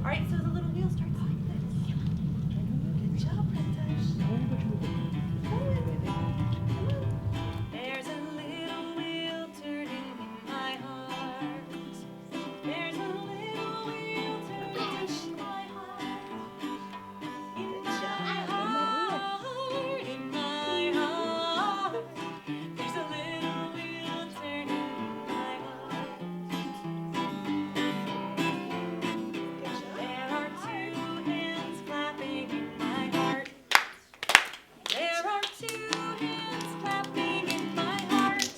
All right, so the little wheel starts like this. Good job, Prentice. There's a little wheel turning in my heart. There's a little wheel turning in my heart. In my heart, in my heart. There's a little wheel turning in my heart. There are two hands clapping in my heart. There are two hands clapping in my heart.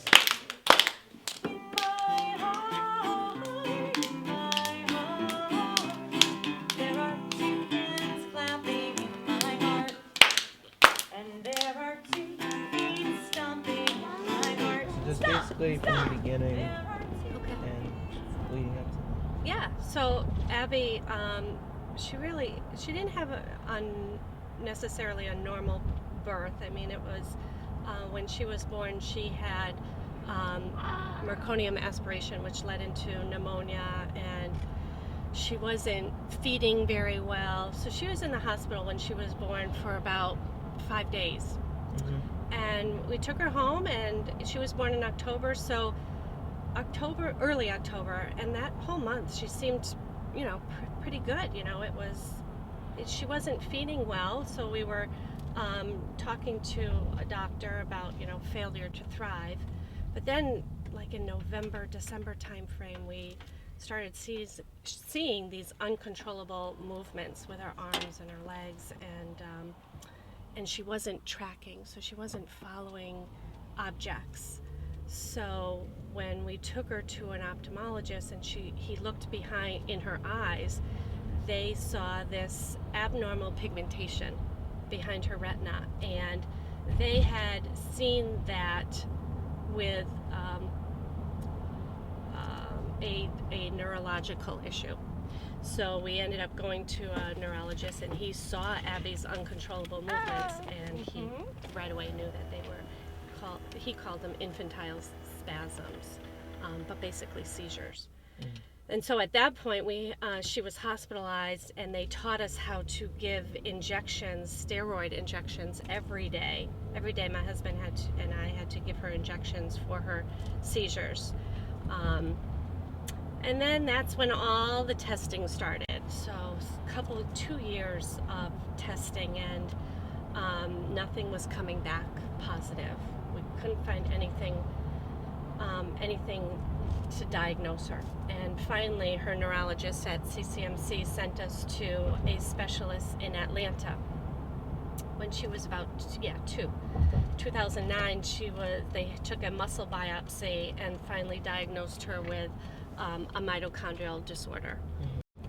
In my heart, in my heart. There are two hands clapping in my heart. And there are two feet stomping in my heart. So just basically from the beginning There are two. Okay. and leading up to that. Yeah. So Abby, she didn't have necessarily a normal birth. I mean, it was when she was born, she had meconium aspiration, which led into pneumonia, and she wasn't feeding very well. So she was in the hospital when she was born for about 5 days. Mm-hmm. And we took her home, and she was born in October, so early October, and that whole month she seemed, pretty good. She wasn't feeding well, so we were talking to a doctor about, failure to thrive. But then, like in November, December timeframe, we started seeing these uncontrollable movements with her arms and her legs, and she wasn't tracking, so she wasn't following objects. So when we took her to an ophthalmologist and he looked behind in her eyes, they saw this abnormal pigmentation behind her retina, and they had seen that with a neurological issue. So we ended up going to a neurologist, and he saw Abby's uncontrollable movements, and he right away knew that they were he called them infantile spasms, but basically seizures. And so at that point, she was hospitalized, and they taught us how to give injections, steroid injections, every day. Every day, my husband and I had to give her injections for her seizures. And then that's when all the testing started. So 2 years of testing, and nothing was coming back positive. We couldn't find anything to diagnose her. And finally, her neurologist at CCMC sent us to a specialist in Atlanta. When she was about 2009, they took a muscle biopsy and finally diagnosed her with a mitochondrial disorder.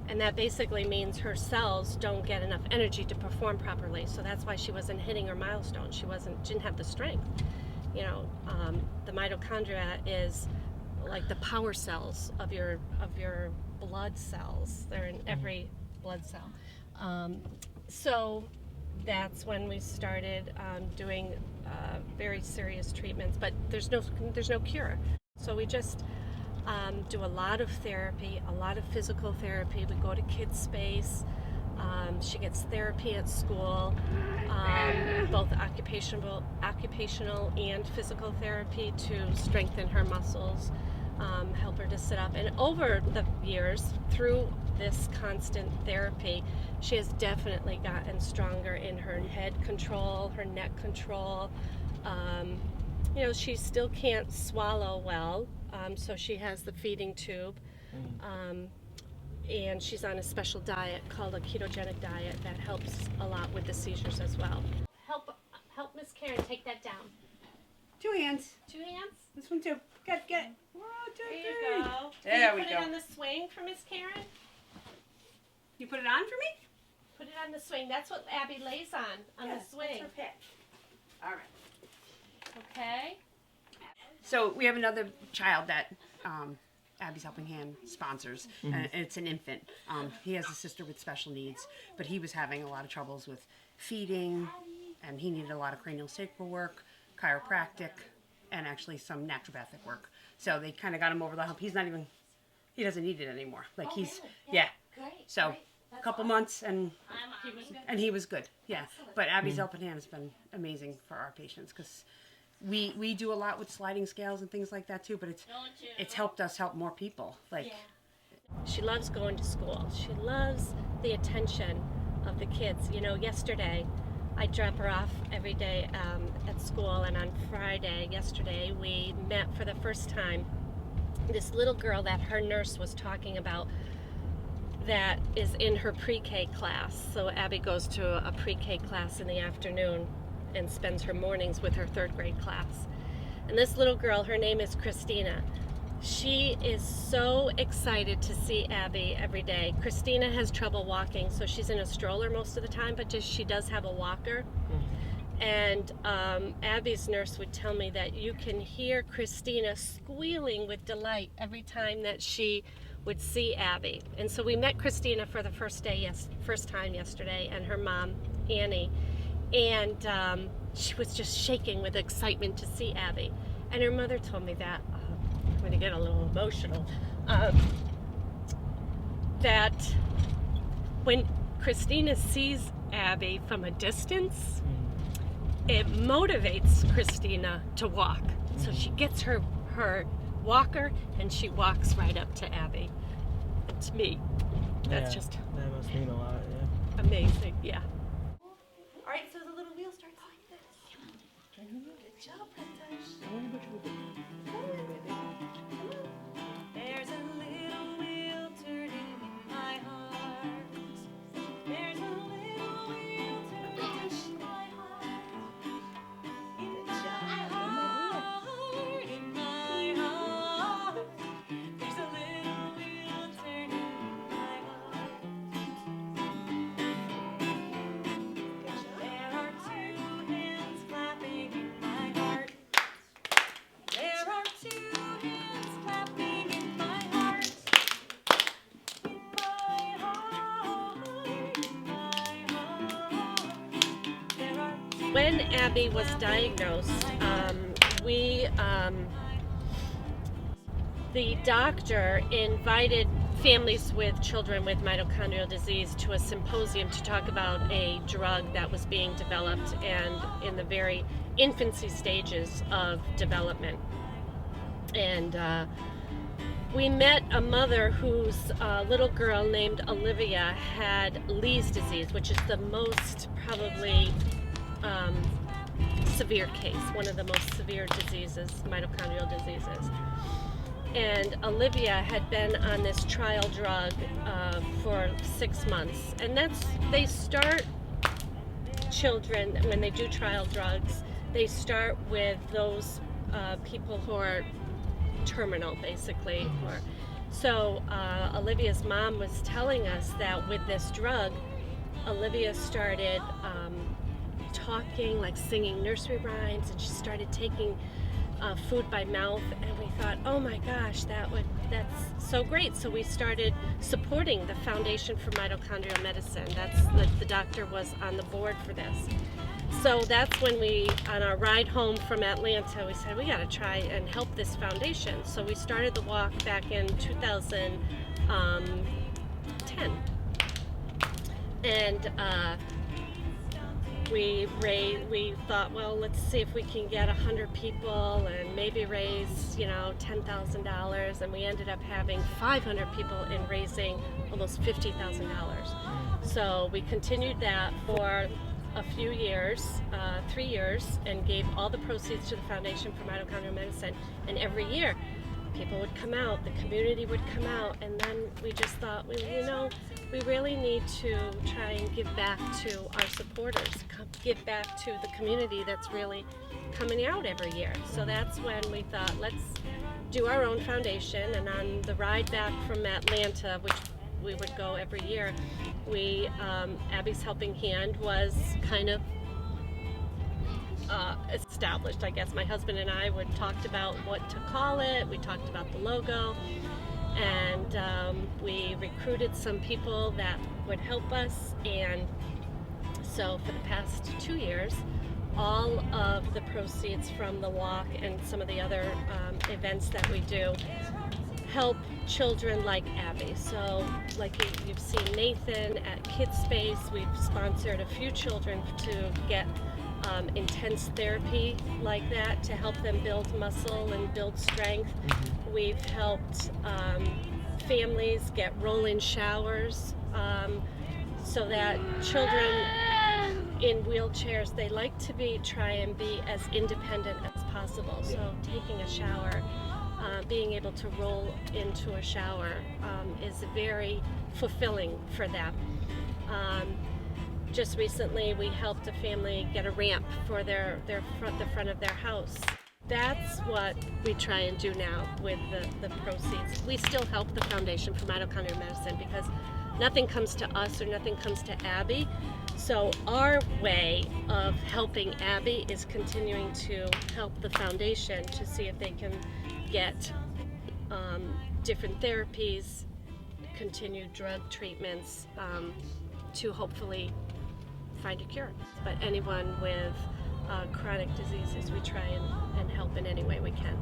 And that basically means her cells don't get enough energy to perform properly. So that's why she wasn't hitting her milestones. She didn't have the strength. The mitochondria is like the power cells of your blood cells. They're in every blood cell. So that's when we started doing very serious treatments, but there's no cure. So we just do a lot of therapy, a lot of physical therapy. We go to Kids Space. She gets therapy at school, both occupational and physical therapy to strengthen her muscles, help her to sit up. And over the years, through this constant therapy, she has definitely gotten stronger in her head control, her neck control. She still can't swallow well, so she has the feeding tube. And she's on a special diet called a ketogenic diet that helps a lot with the seizures as well. Help Miss Karen take that down. 2 hands. 2 hands? This one too. Get it. 1, 2, 3. There you go. There Can you we put go. it on the swing for Miss Karen? You put it on for me? Put it on the swing. That's what Abby lays on Yes, the swing. That's her pitch. All right. Okay. So we have another child that Abby's Helping Hand sponsors, and it's an infant. He has a sister with special needs, but he was having a lot of troubles with feeding, and he needed a lot of cranial sacral work, chiropractic, and actually some naturopathic work. So they kind of got him over the hump. He doesn't need it anymore. Like Oh, he's, really? yeah. Great. So great. a couple months, and he was good. Yeah, but Abby's helping hand has been amazing for our patients because we do a lot with sliding scales and things like that too. But it's helped us help more people. Like She loves going to school. She loves the attention of the kids. You know, yesterday I drop her off every day at school, and on Friday, yesterday, we met for the first time this little girl that her nurse was talking about that is in her pre-K class. So Abby goes to a pre-K class in the afternoon and spends her mornings with her third grade class. And this little girl, her name is Christina. She is so excited to see Abby every day. Christina has trouble walking, so she's in a stroller most of the time, but she does have a walker. And Abby's nurse would tell me that you can hear Christina squealing with delight every time that she would see Abby. And so we met Christina for the first time yesterday, and her mom, Annie. And she was just shaking with excitement to see Abby. And her mother told me that, I'm going to get a little emotional, that when Christina sees Abby from a distance, it motivates Christina to walk. So she gets her walker and she walks right up to Abby. And to me, that's just that must mean a lot. Yeah. amazing. Yeah. All right, so the little wheel starts like this. Good job, Princess. There's a little wheel turning in my heart. There's a little wheel turning in my heart. In my heart, in my heart. There's a little wheel turning in my heart. There are two hands clapping in my heart. There are two hands clapping in my heart. In my heart, in my heart. There are two When Abby was diagnosed, the doctor invited families with children with mitochondrial disease to a symposium to talk about a drug that was being developed and in the very infancy stages of development. And we met a mother whose little girl named Olivia had Lee's disease, which is the most probably severe case, one of the most severe diseases, mitochondrial diseases. And Olivia had been on this trial drug for 6 months. And they start children, when they do trial drugs, they start with those people who are terminal, basically. So Olivia's mom was telling us that with this drug, Olivia started talking, like singing nursery rhymes, and she started taking food by mouth, and we thought, oh my gosh, that's so great. So we started supporting the Foundation for Mitochondrial Medicine. The doctor was on the board for this. So that's when we, on our ride home from Atlanta, we said we got to try and help this foundation. So we started the walk back in 2010. And we thought, well, let's see if we can get 100 people and maybe raise, $10,000. And we ended up having 500 people and raising almost $50,000. So we continued that for a few years, 3 years, and gave all the proceeds to the Foundation for Mitochondrial Medicine. And every year, people would come out, the community would come out, and then we just thought, we really need to try and give back to our supporters, give back to the community that's really coming out every year. So that's when we thought, let's do our own foundation. And on the ride back from Atlanta, which we would go every year, Abby's Helping Hand was kind of established, I guess. My husband and I talked about what to call it. We talked about the logo, and we recruited some people that would help us. And so for the past 2 years, all of the proceeds from the walk and some of the other events that we do help children like Abby. So like you've seen Nathan at Kids Space, we've sponsored a few children to get intense therapy like that to help them build muscle and build strength. We've helped families get roll-in showers so that children in wheelchairs, they like to try and be as independent as possible. So taking a shower, being able to roll into a shower is very fulfilling for them. Just recently, we helped a family get a ramp for the front of their house. That's what we try and do now with the proceeds. We still help the Foundation for Mitochondrial Medicine because nothing comes to us or nothing comes to Abby. So our way of helping Abby is continuing to help the foundation to see if they can get different therapies, continued drug treatments to hopefully find a cure. But anyone with chronic diseases, we try and help in any way we can.